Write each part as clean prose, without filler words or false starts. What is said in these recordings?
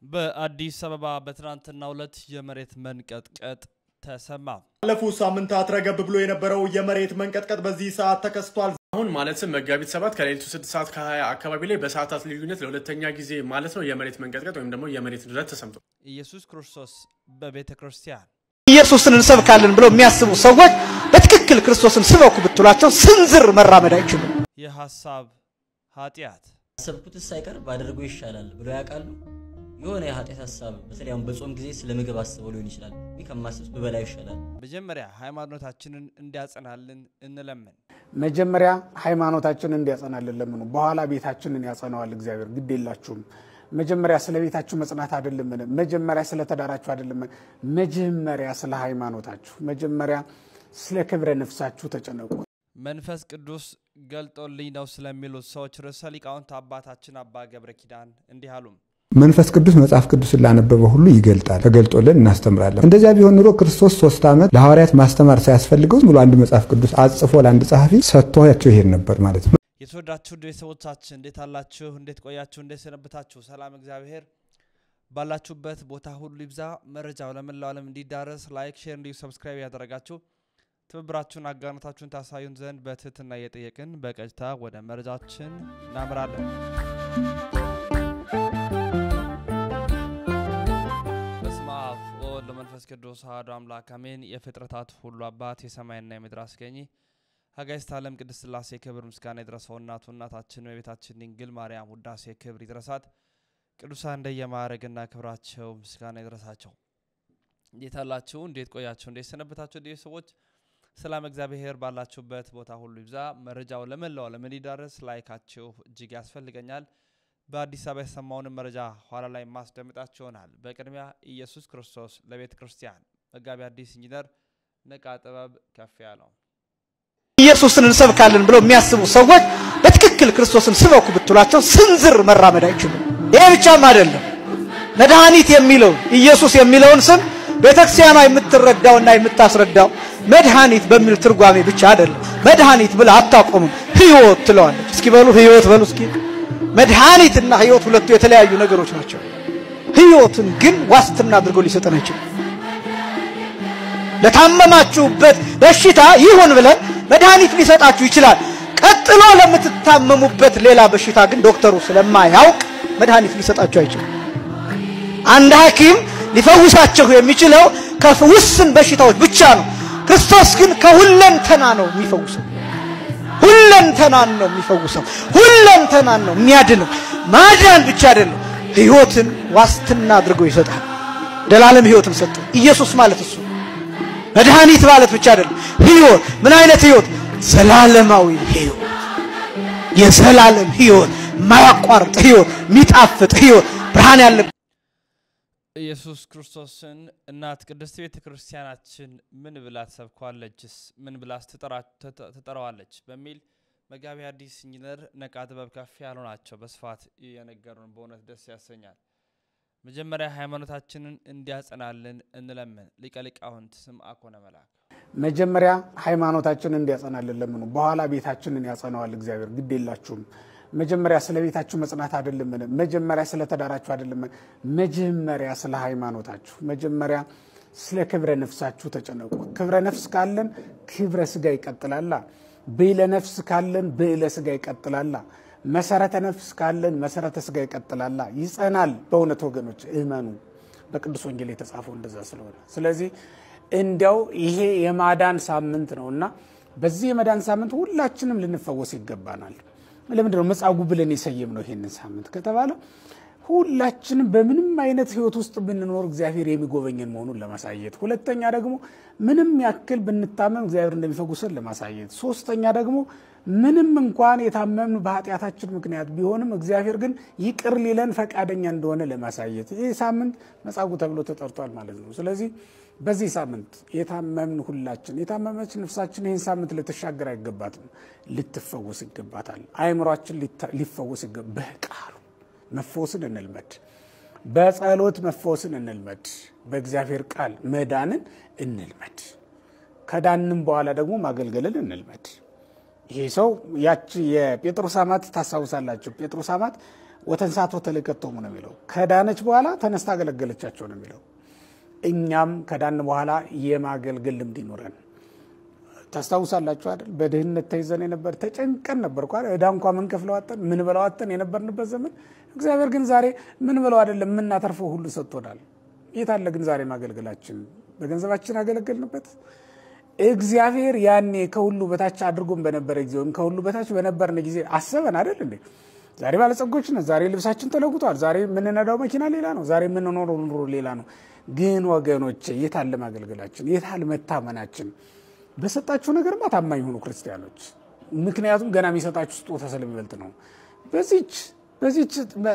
በአዲስ አበባ በትናንትናው ዕለት የመሬት መንቀጥቀጥ ተሰማ። ባለፉት ሳምንታት ረገብ ብሎ የነበረው የመሬት መንቀጥቀጥ በዚህ ሰዓት ተከስቷል። አሁን ማለትም መጋቢት 7 ከሌሊቱ 6 ሰዓት ከ20 አካባቢ ላይ በሰዓታት ልዩነት ለሁለተኛ ጊዜ ማለት ነው የመሬት መንቀጥቀጥ ወይም ደግሞ የመሬት ንዝረት ተሰምቷል። ኢየሱስ ክርስቶስ በቤተ ክርስቲያን ኢየሱስን እንሰብካለን ብለው የሚያስቡ ሰዎች በትክክል ክርስቶስን ስበኩ ብትሏቸው ስንዝር መራመድ አይችሉም። የሐሳብ ኃጢያት ሰብኩት ሳይቀር ባደረገው ይሻላል ብለው ያቃሉ። የሆነ የኃጢያት ሐሳብ በተለይም በጾም ጊዜ ስለምግብ አስበው ሊሆን ይችላል። ቢከማስስ በበላይ ይሻላል። መጀመሪያ ሃይማኖታችንን እንዲያጸናልን እንለምን። መጀመሪያ ሃይማኖታችንን እንዲያጸናልን ለምኑ። በኋላ ቤታችንን ያጸናዋል እግዚአብሔር። ግድ የላችሁም። መጀመሪያ ስለ ቤታችሁ መጽናት አይደለም፣ መጀመሪያ ስለ ተዳራችሁ አይደለም፣ መጀመሪያ ስለ ሃይማኖታችሁ፣ መጀመሪያ ስለ ክብረ ነፍሳችሁ ተጨነቁ። መንፈስ ቅዱስ ገልጦልኝ ነው ስለሚሉት ሰዎች ርዕሰ ሊቃውንት አባታችን አባ ገብረ ኪዳን እንዲህ አሉ። መንፈስ ቅዱስ መጽሐፍ ቅዱስን ላነበበ ሁሉ ይገልጣል፣ ተገልጦልን እናስተምራለን። እንደዚያ ቢሆን ኑሮ ክርስቶስ 3 ዓመት ለሐዋርያት ማስተማር ሳያስፈልገው ሙሉ አንድ መጽሐፍ ቅዱስ አጽፎ ለአንድ ጸሐፊ ሰጥቷቸው ይሄድ ነበር ማለት ነው። የተወዳችሁ ቤተሰቦቻችን እንዴት አላችሁ? እንዴት ቆያችሁ? እንዴት ሰነበታችሁ? ሰላም እግዚአብሔር ባላችሁበት ቦታ ሁሉ ይብዛ። መረጃው ለመላው ዓለም እንዲዳረስ ላይክ፣ ሼር እንዲሁ ሰብስክራይብ ያደረጋችሁ ትብብራችሁን አጋርነታችሁን ታሳዩን ዘንድ በትህትና እየጠየቅን በቀጥታ ወደ መረጃችን እናምራለን። መንፈስ ቅዱስ አሐዱ አምላክ አሜን። የፍጥረታት ሁሉ አባት የሰማይና የምድር አስገኚ ሀጋይስት ዓለም ቅድስት ሥላሴ ክብር ምስጋና ይድረሰው። እናታችን በቤታችን ድንግል ማርያም ውዳሴ ክብር ይድረሳት። ቅዱሳን እንደየማዕረግና ክብራቸው ምስጋና ይድረሳቸው። እንዴት አላችሁ? እንዴት ቆያችሁ? እንዴት ሰነበታችሁ? ሰዎች ሰላም እግዚአብሔር ባላችሁበት ቦታ ሁሉ ይብዛ። መረጃው ለመላው ዓለም እንዲዳረስ ላይካችሁ እጅግ ያስፈልገኛል። በአዲስ አበባ የሰማውን መረጃ ኋላ ላይ ማስደምጣችሁ ይሆናል። በቅድሚያ ኢየሱስ ክርስቶስ ለቤተ ክርስቲያን መጋቢ አዲስ ኢንጂነር ነቃ ጥበብ ከፍ ያለው ኢየሱስን እንሰብካለን ብለው የሚያስቡ ሰዎች በትክክል ክርስቶስን ስበኩ ብትሏቸው ስንዝር መራመድ አይችሉም። ይሄ ብቻም አይደለም። መድኃኒት የሚለው ኢየሱስ የሚለውን ስም ቤተክርስቲያኗ የምትረዳውና የምታስረዳው መድኃኒት በሚል ትርጓሜ ብቻ አይደለም። መድኃኒት ብላ አታቆምም። ሕይወት ትለዋለች። እስኪ በሉ ሕይወት በሉ እስኪ። መድኃኒትና ሕይወት ሁለቱ የተለያዩ ነገሮች ናቸው። ሕይወትን ግን ዋስትና አድርጎ ሊሰጠን አይችልም። ለታመማችሁበት በሽታ ይሁን ብለን መድኃኒት ሊሰጣችሁ ይችላል። ቀጥሎ ለምትታመሙበት ሌላ በሽታ ግን ዶክተሩ ስለማያውቅ መድኃኒት ሊሰጣችሁ አይችልም። አንድ ሐኪም ሊፈውሳችሁ የሚችለው ከውስን በሽታዎች ብቻ ነው። ክርስቶስ ግን ከሁለንተና ነው የሚፈውሰው። ሁለንተናን ነው የሚፈውሰው። ሁለንተናን ነው የሚያድነው። ማዳን ብቻ አይደለም፣ ሕይወትን ዋስትና አድርጎ ይሰጣል። ዘላለም ሕይወትን ሰጠ ኢየሱስ ማለት እሱ። መድኃኒት ማለት ብቻ አይደለም፣ ሕይወት። ምን አይነት ሕይወት? ዘላለማዊ ሕይወት፣ የዘላለም ሕይወት፣ ማያቋርጥ ሕይወት፣ ሚጣፍጥ ሕይወት፣ ብርሃን ያለ ኢየሱስ ክርስቶስን እናት ቅድስት ቤተ ክርስቲያናችን ምን ብላ ተሰብኳለችስ? ምን ብላ ተጠራዋለች? በሚል መጋቢ አዲስ ኢንጂነር ነቃ ጥበብ ከፍ ያለው ናቸው በስፋት የነገሩን። በእውነት ደስ ያሰኛል። መጀመሪያ ሃይማኖታችንን እንዲያጸናልን እንለምን። ሊቀ ሊቃውንት ስምዐኮነ መላክ መጀመሪያ ሃይማኖታችንን እንዲያጸናልን ለምኑ። በኋላ ቤታችንን ያጸናዋል እግዚአብሔር። ግድ የላችሁም። መጀመሪያ ስለ ቤታችሁ መጽናት አይደለም፣ መጀመሪያ ስለ ተዳራችሁ አይደለም፣ መጀመሪያ ስለ ሃይማኖታችሁ፣ መጀመሪያ ስለ ክብረ ነፍሳችሁ ተጨነቁ። ክብረ ነፍስ ካለን ክብረ ስጋ ይቀጥላል። ብዕለ ነፍስ ካለን ብዕለ ስጋ ይቀጥላል። መሰረተ ነፍስ ካለን መሰረተ ስጋ ይቀጥላል፣ ይጸናል። በእውነት ወገኖች እመኑ። በቅዱስ ወንጌል የተጻፈው እንደዛ ስለሆነ ስለዚህ እንዲያው ይሄ የማዳን ሳምንት ነውና በዚህ የማዳን ሳምንት ሁላችንም ልንፈወስ ይገባናል። ለምንድነው መጻጉዕ ብለን የሰየምነው ይሄንን ሳምንት ከተባለ ሁላችንም በምንም አይነት ህይወት ውስጥ ብንኖር እግዚአብሔር የሚጎበኘን መሆኑን ለማሳየት፣ ሁለተኛ ደግሞ ምንም ያክል ብንታመም እግዚአብሔር እንደሚፈውሰን ለማሳየት፣ ሶስተኛ ደግሞ ምንም እንኳን የታመምን በኃጢአታችን ምክንያት ቢሆንም እግዚአብሔር ግን ይቅር ሊለን ፈቃደኛ እንደሆነ ለማሳየት ይሄ ሳምንት መጻጉዕ ተብሎ ተጠርቷል ማለት ነው። ስለዚህ በዚህ ሳምንት የታመምን ሁላችን የታመመች ነፍሳችን ይሄን ሳምንት ልትሻገር አይገባትም፣ ልትፈወስ ይገባታል። አይምሮአችን ሊፈወስ ይገባል። በቃሉ መፈወስን እንልመድ፣ በጸሎት መፈወስን እንልመድ፣ በእግዚአብሔር ቃል መዳንን እንልመድ። ከዳንም በኋላ ደግሞ ማገልገልን እንልመድ። ይሄ ሰው ያቺ የጴጥሮስ አማት ታሳውሳላችሁ። ጴጥሮስ አማት ወተንሳቶ ተለቀጠሙ ነው የሚለው ከዳነች በኋላ ተነስታ አገለገለቻቸው ነው የሚለው እኛም ከዳን በኋላ የማገልገል ልምድ ይኖረን ታስታውሳላችሁ አይደል በደህንነት ተይዘን ነበር ተጨንቀን ነበር ቋር እዳ እንኳን ምን ከፍለው አጥተን ምን በለው አጥተን የነበርንበት ዘመን እግዚአብሔር ግን ዛሬ ምን በለው አይደለም ምን እናተርፈው ሁሉ ሰጥቶናል የታለ ግን ዛሬ ማገልገላችን በገንዘባችን አገለገልንበት እግዚአብሔር ያኔ ከሁሉ በታች አድርጎን በነበረ ጊዜው ከሁሉ በታች በነበርነ ጊዜ አሰበን አይደል እንዴ ዛሬ ባለጸጎች ነን ዛሬ ልብሳችን ተለውጧል ዛሬ ምን ነዳው መኪና ሌላ ነው ዛሬ ምን ኑሮ ሌላ ነው ግን ወገኖቼ የታለ ማገልገላችን የታለ መታመናችን በሰጣችሁ ነገርማ ታማኝ ሆኑ ክርስቲያኖች ምክንያቱም ገና የሚሰጣችሁ ስጦታ ስለሚበልጥ ነው በዚች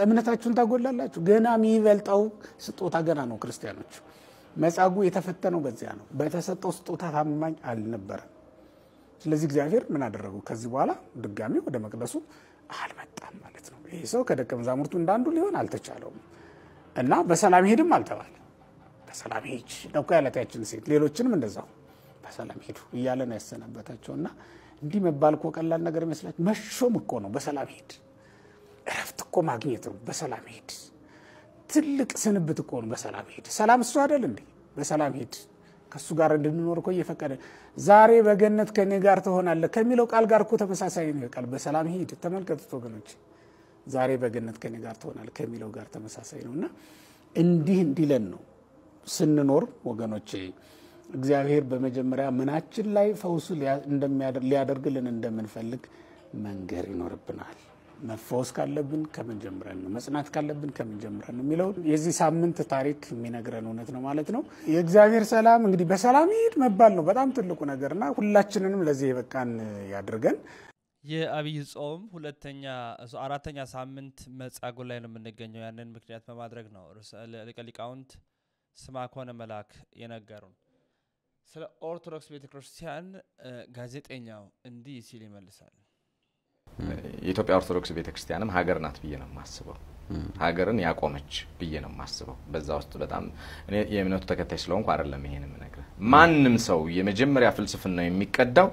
እምነታችሁን ታጎላላችሁ ገና የሚበልጣው ስጦታ ገና ነው ክርስቲያኖች መጻጉ የተፈተነው በዚያ ነው በተሰጠው ስጦታ ታማኝ አልነበረም ስለዚህ እግዚአብሔር ምን አደረገው ከዚህ በኋላ ድጋሚ ወደ መቅደሱ አልመጣም ማለት ነው ይሄ ሰው ከደቀ መዛሙርቱ እንዳንዱ ሊሆን አልተቻለውም እና በሰላም ሄድም አልተባለ በሰላም ሄጅ ነው ያለታችን ሴት ሌሎችንም እንደዛው በሰላም ሄዱ እያለ ነው ያሰናበታቸውና እንዲህ መባል እኮ ቀላል ነገር መስላችሁ መሾም እኮ ነው በሰላም ሄድ እረፍት እኮ ማግኘት ነው በሰላም ሄድ ትልቅ ስንብት እኮ ነው በሰላም ሄድ ሰላም እሱ አይደል እንዴ በሰላም ሄድ ከሱ ጋር እንድንኖር እኮ እየፈቀደ ዛሬ በገነት ከኔ ጋር ትሆናለህ ከሚለው ቃል ጋር እኮ ተመሳሳይ ነው ቃል በሰላም ሄድ ተመልከቱት ወገኖች ዛሬ በገነት ከኔ ጋር ትሆናለህ ከሚለው ጋር ተመሳሳይ ነውና እንዲህ እንዲለን ነው ስንኖር ወገኖቼ እግዚአብሔር በመጀመሪያ ምናችን ላይ ፈውስ ሊያደርግልን እንደምንፈልግ መንገር ይኖርብናል መፈወስ ካለብን ከመጀመሪያ ነው መጽናት ካለብን ከመጀመሪያ ነው የሚለው የዚህ ሳምንት ታሪክ የሚነግረን እውነት ነው ማለት ነው የእግዚአብሔር ሰላም እንግዲህ በሰላም ሄድ መባል ነው በጣም ትልቁ ነገርና ሁላችንንም ለዚህ የበቃን ያድርገን የአብይ ጾም አራተኛ ሳምንት መጻጉዕ ላይ ነው የምንገኘው ያንን ምክንያት በማድረግ ነው ሊቃውንት ስምዐኮነ መላክ የነገሩን ስለ ኦርቶዶክስ ቤተክርስቲያን ጋዜጠኛው እንዲህ ሲል ይመልሳል የኢትዮጵያ ኦርቶዶክስ ቤተክርስቲያንም ሀገር ናት ብዬ ነው ማስበው ሀገርን ያቆመች ብዬ ነው ማስበው በዛ ውስጥ በጣም እኔ የእምነቱ ተከታይ ስለሆንኩ አይደለም ይሄንን ነገር ማንንም ሰው የመጀመሪያ ፍልስፍና የሚቀዳው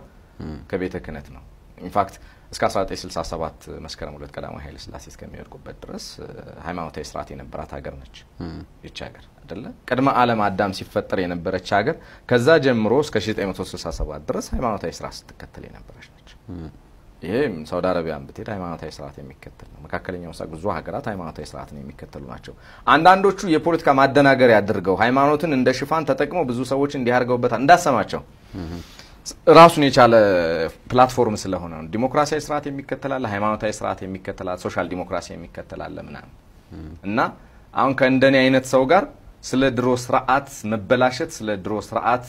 ከቤተ ክህነት ነው ኢንፋክት እስከ 1967 መስከረም 2 ቀዳማዊ ኃይለ ሥላሴ እስከሚወድቁበት ድረስ ሃይማኖታዊ ስርዓት የነበራት ሀገር ነች ይህች ሀገር አይደለ ቀድመ ዓለም አዳም ሲፈጠር የነበረች ሀገር ከዛ ጀምሮ እስከ 1967 ድረስ ሃይማኖታዊ ስርዓት ስትከተል የነበረች ነች ይሄ ሳውዲ አረቢያን ብትሄድ ሃይማኖታዊ ስርዓት የሚከተል ነው መካከለኛው ምስራቅ ብዙ ሀገራት ሃይማኖታዊ ስርዓትን የሚከተሉ ናቸው አንዳንዶቹ የፖለቲካ ማደናገር ያድርገው ሃይማኖትን እንደ ሽፋን ተጠቅመው ብዙ ሰዎች እንዲያርገውበታል እንዳሰማቸው ራሱን የቻለ ፕላትፎርም ስለሆነ ነው ዲሞክራሲያዊ ስርዓት የሚከተላል ሃይማኖታዊ ስርዓት የሚከተላል ሶሻል ዲሞክራሲ የሚከተላል ምናምን እና አሁን ከእንደኔ አይነት ሰው ጋር ስለ ድሮ ስርዓት መበላሸት ስለ ድሮ ስርዓት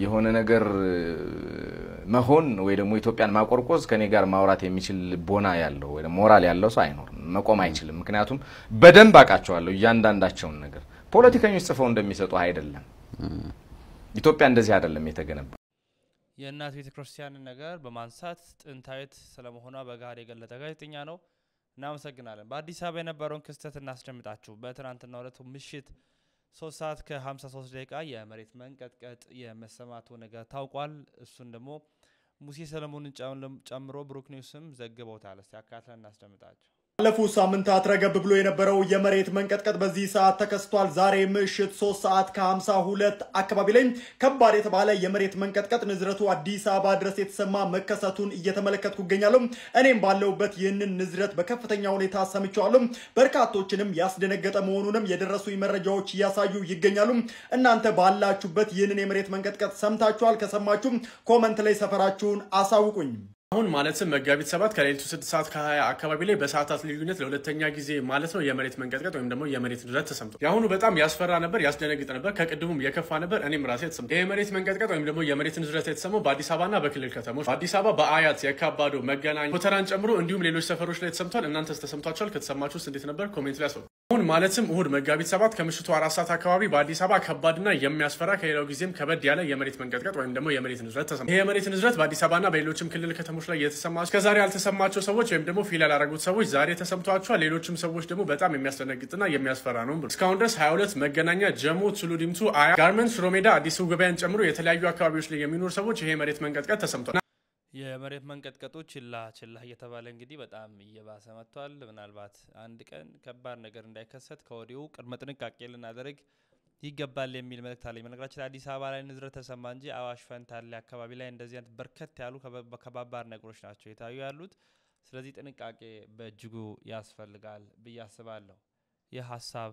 የሆነ ነገር መሆን ወይ ደግሞ ኢትዮጵያን ማቆርቆዝ ከኔ ጋር ማውራት የሚችል ቦና ያለው ወይ ሞራል ያለው ሰው አይኖርም መቆም አይችልም ምክንያቱም በደንብ አቃቸዋለሁ እያንዳንዳቸው ነገር ፖለቲከኞች ጽፈው እንደሚሰጡ አይደለም ኢትዮጵያ እንደዚህ አይደለም የተገነባ የእናት ቤተክርስቲያን ነገር በማንሳት ጥንታዊት ስለመሆኗ በጋር የገለጠ ጋዜጠኛ ነው እናመሰግናለን በአዲስ አበባ የነበረውን ክስተት እናስደምጣችሁ በትናንትናው ዕለት ምሽት 3:53 ደቂቃ የመሬት መንቀጥቀጥ የመሰማቱ ነገር ታውቋል እሱን ደግሞ ሙሴ ሰለሞንን ጨምሮ ብሩክ ኒውስም ዘግበውታል እስቲ አካተን እናስደምጣችሁ ባለፉት ሳምንታት ረገብ ብሎ የነበረው የመሬት መንቀጥቀጥ በዚህ ሰዓት ተከስቷል ዛሬ ምሽት 3:52 አካባቢ ላይ ከባድ የተባለ የመሬት መንቀጥቀጥ ንዝረቱ አዲስ አበባ ድረስ የተሰማ መከሰቱን እየተመለከትኩ ይገኛለሁ እኔም ባለውበት ይህንን ንዝረት በከፍተኛ ሁኔታ ሰምቻለሁ በርካቶችንም ያስደነገጠ መሆኑንም የደረሱ መረጃዎች ያሳዩ ይገኛሉ እናንተ ባላችሁበት ይህንን የመሬት መንቀጥቀጥ ሰምታችኋል ከሰማችሁ ኮሜንት ላይ ሰፈራችሁን አሳውቁኝ አሁን ማለትም መጋቢት 7 ከሌሊቱ 6:20 አካባቢ ላይ በሰዓታት ልዩነት ለሁለተኛ ጊዜ ማለት ነው የመሬት መንቀጥቀጥ ወይም ደግሞ የመሬት ንዝረት ተሰምቷል ያሁኑ በጣም ያስፈራ ነበር ያስደነግጥ ነበር ከቅድሙም የከፋ ነበር እኔም ራሴ ተሰምቶ የመሬት መንቀጥቀጥ ወይም ደግሞ የመሬት ንዝረት የተሰማው በአዲስ አበባና በክልል ከተሞች በአዲስ አበባ በአያት የካባዶ መገናኛ ኮተራን ጨምሮ እንዲሁም ሌሎች ሰፈሮች ላይ ተሰምቷል እናንተስ ተሰምቷችኋል ከተሰማችሁስ እንዴት ነበር ኮሜንት ላይ አስቀምጡ አሁን ማለትም እሁድ መጋቢት 7 ከምሽቱ 4 ሰዓት አካባቢ በአዲስ አበባ ከባድና የሚያስፈራ ከሌላው ጊዜም ከበድ ያለ የመሬት መንቀጥቀጥ ወይም ደግሞ የመሬት ንዝረት ተሰምቷል ይሄ የመሬት ንዝረት በአዲስ አበባና በሌሎችም ክልል ከተሞች ላይ የተሰማ ከዛሬ ያልተሰማቸው ሰዎች ወይም ደግሞ ፊል ያላረጉት ሰዎች ዛሬ ተሰምቷቸዋል ሌሎችም ሰዎች ደግሞ በጣም የሚያስደነግጥና የሚያስፈራ ነው እስካሁን ድረስ 22 መገናኛ ጀሞ ቱሉ ዲምቱ አያ ጋርመንት ሽሮሜዳ አዲስ ገበያን ጨምሮ የተለያዩ አካባቢዎች ላይ የሚኖሩ ሰዎች ይሄ መሬት መንቀጥቀጥ ተሰምቷል የመሬት መንቀጥቀጡ ችላ እየተባለ እንግዲህ በጣም እየባሰ መጥቷል። ምናልባት አንድ ቀን ከባድ ነገር እንዳይከሰት ከወዲሁ ቅድመ ጥንቃቄ ልናደርግ ይገባል የሚል መልእክት አለኝ። በነገራችን አዲስ አበባ ላይ ንዝረት ተሰማ እንጂ አዋሽ ፈንታሌ አካባቢ ላይ እንደዚህ አይነት በርከት ያሉ ከባባድ ነገሮች ናቸው የታዩ ያሉት። ስለዚህ ጥንቃቄ በእጅጉ ያስፈልጋል ብዬ አስባለሁ። የሐሳብ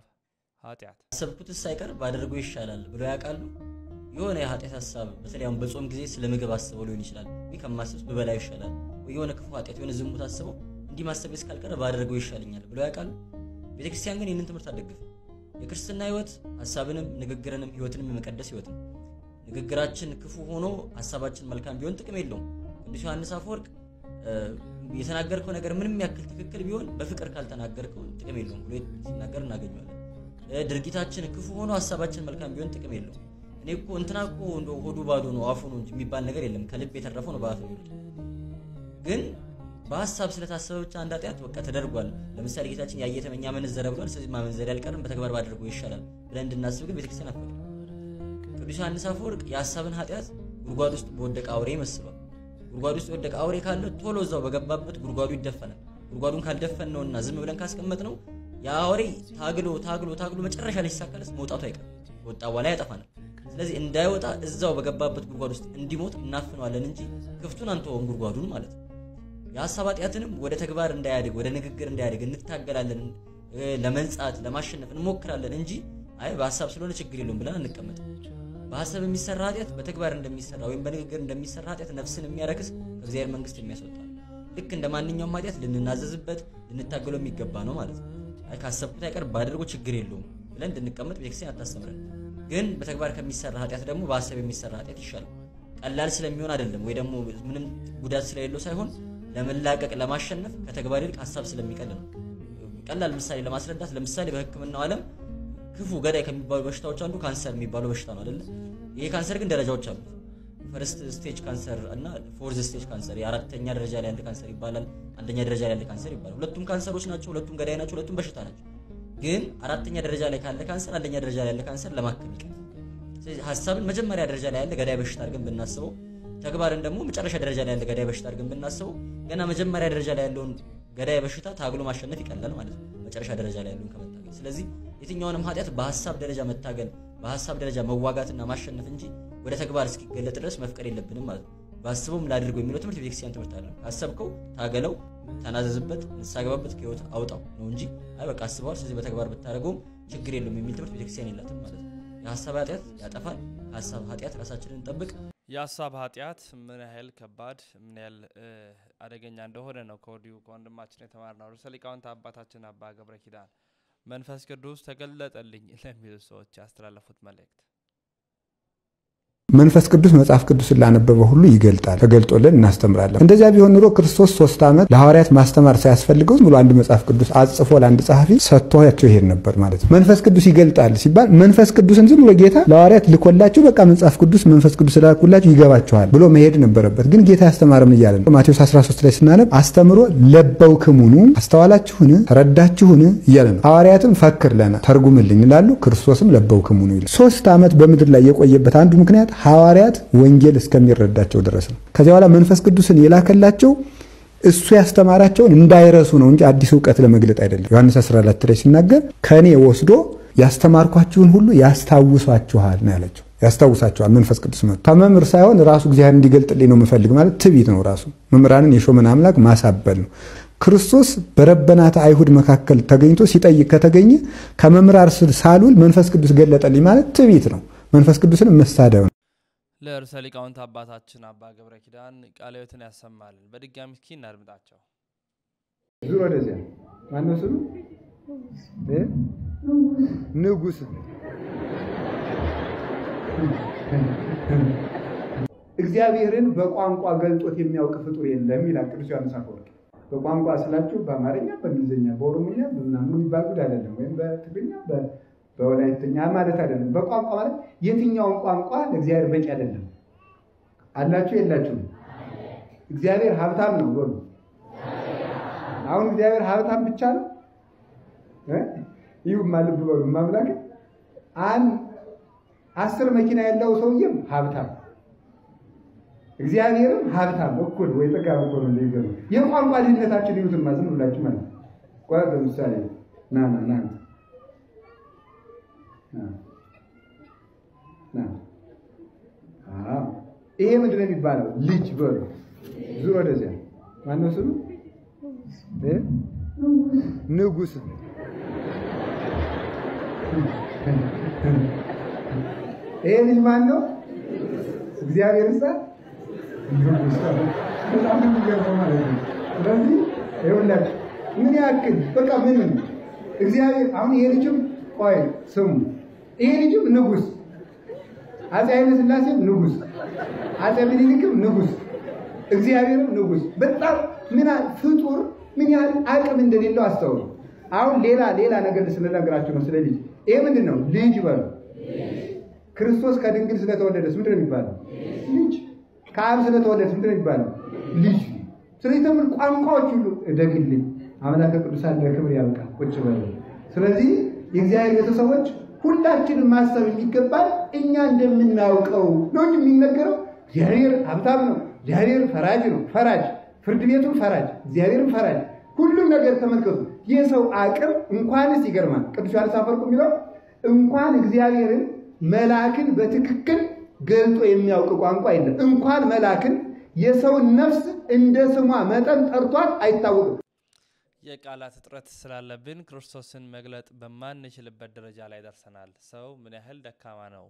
ኃጢአት አሰብኩት ሳይቀር ባደረገው ይሻላል ብሎ ያውቃሉ። የሆነ የኃጢአት ሐሳብ በተለይ አሁን በጾም ጊዜ ስለምግብ አስበው ሊሆን ይችላል። ከማስበው በበላው ይሻላል ወይ የሆነ ክፉ ኃጢአት የሆነ ዝሙት አስበው እንዲህ ማሰብ እስካልቀረ ባደረገው ይሻልኛል ብሎ ያውቃሉ። ቤተክርስቲያን ግን ይህንን ትምህርት አትደግፍም። የክርስትና ህይወት ሐሳብንም ንግግርንም ህይወትንም የመቀደስ ህይወት ነው። ንግግራችን ክፉ ሆኖ ሐሳባችን መልካም ቢሆን ጥቅም የለውም። ቅዱስ ዮሐንስ አፈወርቅ የተናገርከው ነገር ምንም ያክል ትክክል ቢሆን በፍቅር ካልተናገርከው ጥቅም የለውም ብሎ ሲናገር እናገኘዋለን። ድርጊታችን ክፉ ሆኖ ሐሳባችን መልካም ቢሆን ጥቅም የለውም። እኔ እኮ እንትና እኮ እንደው ሆዱ ባዶ ነው አፉ ነው እንጂ የሚባል ነገር የለም። ከልብ የተረፈው ነው በአፍ የሚወጣ። ግን በሐሳብ ስለታሰበ ብቻ አንድ ኃጢአት በቃ ተደርጓል። ለምሳሌ ጌታችን ያየተመኛ መንዘረ ብሏል። ስለዚህ ማመንዘር ያልቀርም በተግባር ባደረገው ይሻላል ብለን እንድናስብ ግን ቤተክርስቲያን አፈቀደ። ቅዱስ ዮሐንስ አፈወርቅ የሐሳብን ኃጢአት ጉድጓድ ውስጥ በወደቀ አውሬ ይመስላል። ጉድጓድ ውስጥ ወደቀ አውሬ ካለ ቶሎ እዛው በገባበት ጉድጓዱ ይደፈናል። ጉድጓዱን ካልደፈን ነውና ዝም ብለን ካስቀመጥ ነው ያ አውሬ ታግሎ መጨረሻ ላይ ሲሳካለስ መውጣቱ አይቀርም። ወጣ በኋላ ያጠፋናል። ስለዚህ እንዳይወጣ እዛው በገባበት ጉድጓድ ውስጥ እንዲሞት እናፍነዋለን እንጂ ክፍቱን አንተውም ጉድጓዱን ማለት ነው። የሐሳብ ኃጢአትንም ወደ ተግባር እንዳያድግ ወደ ንግግር እንዳያድግ እንታገላለን። ለመንጻት ለማሸነፍ እንሞክራለን እንጂ አይ በሐሳብ ስለሆነ ችግር የለውም ብለን አንቀመጥ። በሐሳብ የሚሰራ ኃጢአት በተግባር እንደሚሰራ ወይም በንግግር እንደሚሰራ ኃጢአት ነፍስን የሚያረክስ ከእግዚአብሔር መንግስት የሚያስወጣ ልክ እንደማንኛውም ኃጢአት ልንናዘዝበት ልንታገለው የሚገባ ነው ማለት ነው። አይ ካሰብኩት አይቀር ባደረገው ችግር የለውም ብለን እንድንቀመጥ ቤተክርስቲያን አታስተምረን። ግን በተግባር ከሚሰራ ኃጢአት ደግሞ በሐሳብ የሚሰራ ኃጢአት ይሻላል። ቀላል ስለሚሆን አይደለም ወይ ደግሞ ምንም ጉዳት ስለሌለው ሳይሆን ለመላቀቅ ለማሸነፍ ከተግባር ይልቅ ሐሳብ ስለሚቀል ነው። ቀላል ምሳሌ ለማስረዳት ለምሳሌ በሕክምናው ዓለም ክፉ ገዳይ ከሚባሉ በሽታዎች አንዱ ካንሰር የሚባለው በሽታ ነው አይደል? ይሄ ካንሰር ግን ደረጃዎች አሉት። ፈርስት ስቴጅ ካንሰር እና ፎርዝ ስቴጅ ካንሰር፣ የአራተኛ ደረጃ ላይ ያለ ካንሰር ይባላል። አንደኛ ደረጃ ላይ ያለ ካንሰር ይባላል። ሁለቱም ካንሰሮች ናቸው፣ ሁለቱም ገዳይ ናቸው፣ ሁለቱም በሽታ ናቸው። ግን አራተኛ ደረጃ ላይ ካለ ካንሰር አንደኛ ደረጃ ላይ ያለ ካንሰር ለማከም ይቀርብ። ስለዚህ ሐሳብን መጀመሪያ ደረጃ ላይ ያለ ገዳይ በሽታ አድርገን ብናስበው፣ ተግባርን ደግሞ መጨረሻ ደረጃ ላይ ያለ ገዳይ በሽታ አድርገን ብናስበው ገና መጀመሪያ ደረጃ ላይ ያለውን ገዳይ በሽታ ታግሎ ማሸነፍ ይቀላል ማለት ነው መጨረሻ ደረጃ ላይ ያለውን ከመታገል። ስለዚህ የትኛውንም ኃጢአት በሐሳብ ደረጃ መታገል በሐሳብ ደረጃ መዋጋትና ማሸነፍ እንጂ ወደ ተግባር እስኪገለጥ ድረስ መፍቀድ የለብንም ማለት ነው። ባስበውም ላድርገው የሚለው ትምህርት ቤተክርስቲያን ትምህርት አለ። አሰብከው ታገለው፣ ተናዘዝበት፣ ንሳገባበት፣ ከህይወት አውጣው ነው እንጂ አይ በቃ አስበዋል ስለዚህ በተግባር ብታደርገውም ችግር የለውም የሚል ትምህርት ቤተክርስቲያን የላትም ማለት ነው። የሐሳብ ኃጢአት ያጠፋል። ሐሳብ ኃጢአት ራሳችንን እንጠብቅ። የሐሳብ ኃጢአት ምን ያህል ከባድ ምን ያህል አደገኛ እንደሆነ ነው ከወዲሁ ከወንድማችን የተማርነው። ርዕሰ ሊቃውንት አባታችን አባ ገብረ ኪዳን መንፈስ ቅዱስ ተገለጠልኝ ለሚሉ ሰዎች ያስተላለፉት መልእክት መንፈስ ቅዱስ መጽሐፍ ቅዱስን ላነበበ ሁሉ ይገልጣል፣ ተገልጦልን እናስተምራለን። እንደዚያ ቢሆን ኑሮ ክርስቶስ 3 ዓመት ለሐዋርያት ማስተማር ሳያስፈልገው ሙሉ አንድ መጽሐፍ ቅዱስ አጽፎ ለአንድ ጸሐፊ ሰጥቷቸው ይሄድ ነበር ማለት ነው። መንፈስ ቅዱስ ይገልጣል ሲባል መንፈስ ቅዱስን ዝም ብሎ ጌታ ለሐዋርያት ልኮላቸው በቃ መጽሐፍ ቅዱስ መንፈስ ቅዱስ ላኩላችሁ ይገባቸዋል ብሎ መሄድ ነበረበት። ግን ጌታ ያስተማረም እያለ ነው። ማቴዎስ 13 ላይ ስናነብ አስተምሮ ለበውክሙኑ አስተዋላችሁን ተረዳችሁን እያለ ነው። ሐዋርያትም ፈክር ለና ተርጉምልኝ ይላሉ፣ ክርስቶስም ለበውክሙኑ ይላል። 3 ዓመት በምድር ላይ የቆየበት አንዱ ምክንያት ሐዋርያት ወንጌል እስከሚረዳቸው ድረስ ነው። ከዚያ በኋላ መንፈስ ቅዱስን የላከላቸው እሱ ያስተማራቸውን እንዳይረሱ ነው እንጂ አዲስ ዕውቀት ለመግለጥ አይደለም። ዮሐንስ 14 ላይ ሲናገር ከኔ ወስዶ ያስተማርኳችሁን ሁሉ ያስታውሷችኋል ነው ያላቸው። ያስታውሳቸዋል መንፈስ ቅዱስ ነው። ከመምህር ሳይሆን ራሱ እግዚአብሔር እንዲገልጥልኝ ነው የምፈልግ ማለት ትዕቢት ነው። ራሱ መምህራንን የሾመን አምላክ ማሳበል ነው። ክርስቶስ በረበናት አይሁድ መካከል ተገኝቶ ሲጠይቅ ከተገኘ ከመምህራር ሳሉል መንፈስ ቅዱስ ገለጠልኝ ማለት ትዕቢት ነው። መንፈስ ቅዱስን መሳደብ ነው። ለርዕሰ ሊቃውንት አባታችን አባ ገብረ ኪዳን ቃለ ሕይወትን ያሰማልን። በድጋሚ እስኪ እናድምጣቸው። ዙር ወደዚያ ማነው ስሙ? ንጉስ እግዚአብሔርን በቋንቋ ገልጦት የሚያውቅ ፍጡር የለም ይላል ቅዱስ ዮሐንስ አፈወርቅ። በቋንቋ ስላችሁ በአማርኛ፣ በእንግሊዝኛ፣ በኦሮሞኛ በምናምን የሚባል አይደለም፣ ወይም በትግርኛ በወላይትኛ ማለት አይደለም። በቋንቋ ማለት የትኛውን ቋንቋ ለእግዚአብሔር በቂ አይደለም። አላችሁ የላችሁም? እግዚአብሔር ሀብታም ነው ወሉ። አሁን እግዚአብሔር ሀብታም ብቻ ነው ይሁ ማለት ነው። ማምላክ 10 መኪና ያለው ሰውዬም ሀብታም እግዚአብሔርም ሀብታም እኩል ወይ ጥጋብ እኮ ነው እንደሚገርም የቋንቋ ልዩነታችን ይሁንማ ዝም ብላችሁ ማለት ቆይ ለምሳሌ ና ይሄ ምንድን ነው የሚባለው ልጅ በሉ ዙሮ ወደዚያ ማነው ስሙ ንጉስ ይሄ ልጅ ማነው እግዚአብሔር ይስጥ ንጉስ በጣም የሚገርመው ማለት ነው ስለዚህ ይኸውላችሁ ምን ያክል በቃ ምን እግዚአብሔር አሁን ይሄ ልጅም ቆይ ስሙ ይሄ ልጅም ንጉስ አፄ ኃይለ ሥላሴም ንጉስ አፄ ምኒልክም ንጉስ እግዚአብሔርም ንጉስ በጣም ምን ፍጡር ምን ያህል አቅም እንደሌለው አስተውሉ አሁን ሌላ ነገር ስለነገራችሁ ነው ስለ ልጅ ይሄ ምንድነው ልጅ በሉ ክርስቶስ ከድንግል ስለተወለደስ ምንድነው የሚባለው ልጅ ከአብ ስለተወለደስ ምንድነው የሚባለው ልጅ ስለዚህ ተምን ቋንቋዎች ሁሉ ደግልኝ አምላከ ቅዱሳን ለክብር ያብቃ ቁጭ በሉ ስለዚህ የእግዚአብሔር ቤተሰቦች ሁላችንም ማሰብ የሚገባል እኛ እንደምናውቀው ነው እንጂ የሚነገረው እግዚአብሔር ሀብታም ነው እግዚአብሔር ፈራጅ ነው ፈራጅ ፍርድ ቤቱን ፈራጅ እግዚአብሔርን ፈራጅ ሁሉም ነገር ተመልከቱ የሰው አቅም እንኳንስ ይገርማል ቅዱስ ዮሐንስ አፈወርቅ የሚለው እንኳን እግዚአብሔርን መላእክን በትክክል ገልጦ የሚያውቅ ቋንቋ የለም እንኳን መላእክን የሰውን ነፍስ እንደ ስሟ መጠን ጠርቷት አይታወቅም የቃላት እጥረት ስላለብን ክርስቶስን መግለጥ በማንችልበት ደረጃ ላይ ደርሰናል ሰው ምን ያህል ደካማ ነው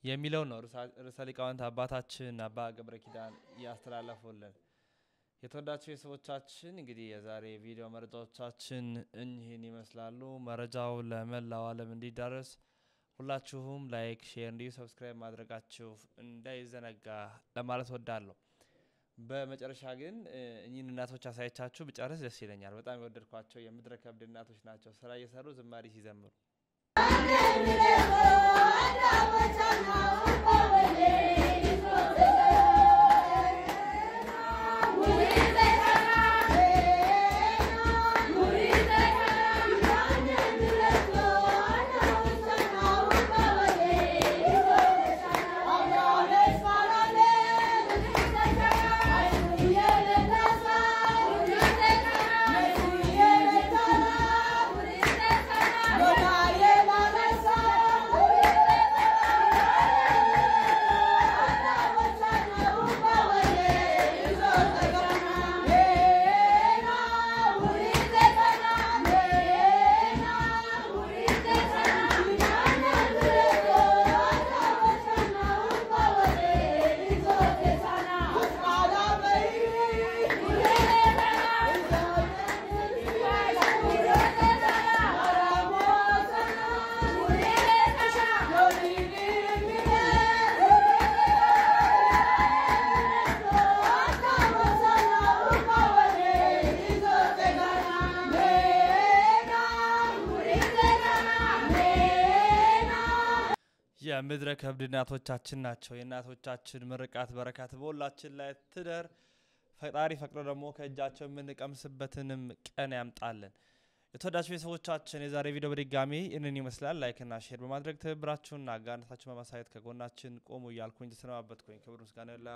የሚለው ነው ርዕሰ ሊቃውንት አባታችን አባ ገብረ ኪዳን ያስተላለፉልን የተወዳችሁ የሰዎቻችን እንግዲህ የዛሬ ቪዲዮ መረጃዎቻችን እኚህን ይመስላሉ መረጃው ለመላው ዓለም እንዲዳረስ ሁላችሁም ላይክ ሼር እንዲሁ ሰብስክራይብ ማድረጋችሁ እንዳይዘነጋ ለማለት ወዳለሁ በመጨረሻ ግን እኚህን እናቶች አሳይቻችሁ ብጨርስ ደስ ይለኛል በጣም የወደድኳቸው የምድረ ከብድ እናቶች ናቸው ስራ እየሰሩ ዝማሬ ሲዘምሩ የምድረ ከብድ እናቶቻችን ናቸው የእናቶቻችን ምርቃት በረከት በሁላችን ላይ ትደር ፈጣሪ ፈቅዶ ደግሞ ከእጃቸው የምንቀምስበትንም ቀን ያምጣልን የተወዳችሁ የሰዎቻችን የዛሬ ቪዲዮ በድጋሚ እንን ይመስላል ላይክ እና ሼር በማድረግ ተብራችሁና አጋርነታችሁን በማሳየት ከጎናችን ቆሙ እያልኩኝ ተሰናበትኩኝ ክብር ምስጋና ይሁን